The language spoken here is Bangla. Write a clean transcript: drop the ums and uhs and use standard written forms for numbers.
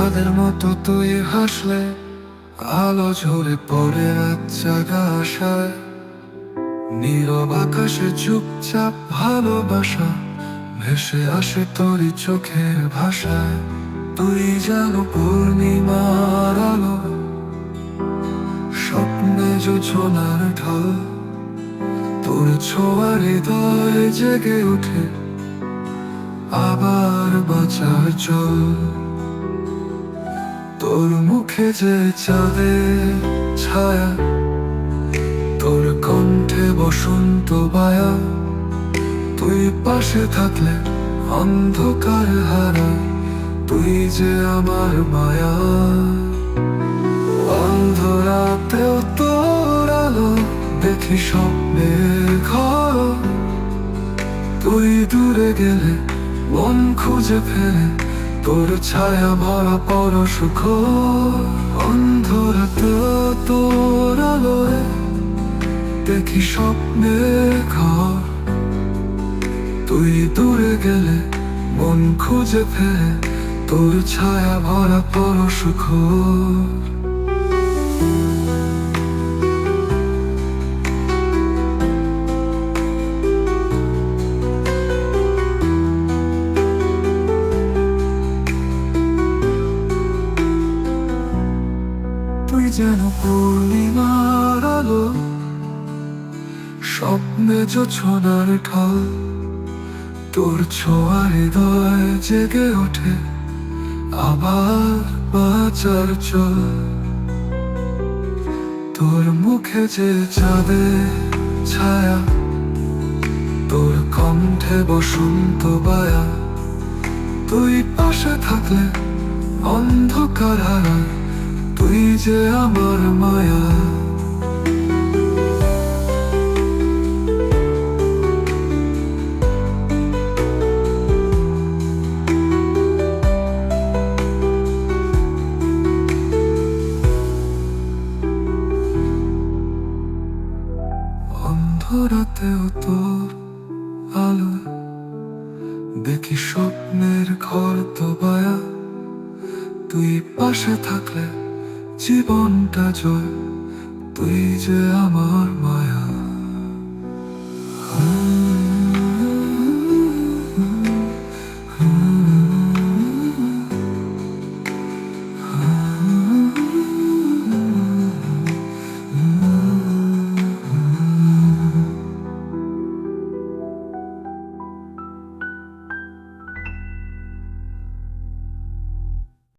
চাঁদের মতো তুই হাসলে আলো ঝরে পড়ে রাত জাগা আশায়। নীরব আকাশে চুপচাপ ভালোবাসা ভেসে আসে তোরই চোখের ভাষায়। তুই যেন পূর্ণিমার আলো, স্বপ্নে যোছনার ঢল। তোর ছোঁয়ার হৃদয় জেগে ওঠে আবার বাঁচার জল। তোর মুখে যে চাঁদের ছায়া, তোর কণ্ঠে বসন্ত বায়া। তুই পাশে থাকলে অন্ধকার হারায়, তুই যে আমার মায়া। অন্ধরাতেও তোর আলো দেখি স্বপ্নের ঘর। তুই দূরে গেলে মন খুঁজে ফেরে তোর ছায়া ভরা পরশুখ। অন্ধরাতেও তোর আলোয় দেখি স্বপ্নের ঘর। তুই দূরে গেলে মন খুঁজে ফেরে তোর ছায়া ভরা পরশুখ। তুই যেন পূর্ণিমার আলো, স্বপ্নে যোছনার ঢল। তোর ছোঁয়া হৃদয় জেগে ওঠে আবার বাঁচার চল। তোর মুখে যে চাঁদের ছায়া, তোর কণ্ঠে বসন্ত বায়া। তুই পাশে থাকলে অন্ধকার হারায়, তুই যে আমার মায়া। অন্ধরাতেও তোর আলো দেখি স্বপ্নের ঘর দোবায়া। তুই পাশে থাকলে জীবনটা জয়, তুই যে আমার মায়া।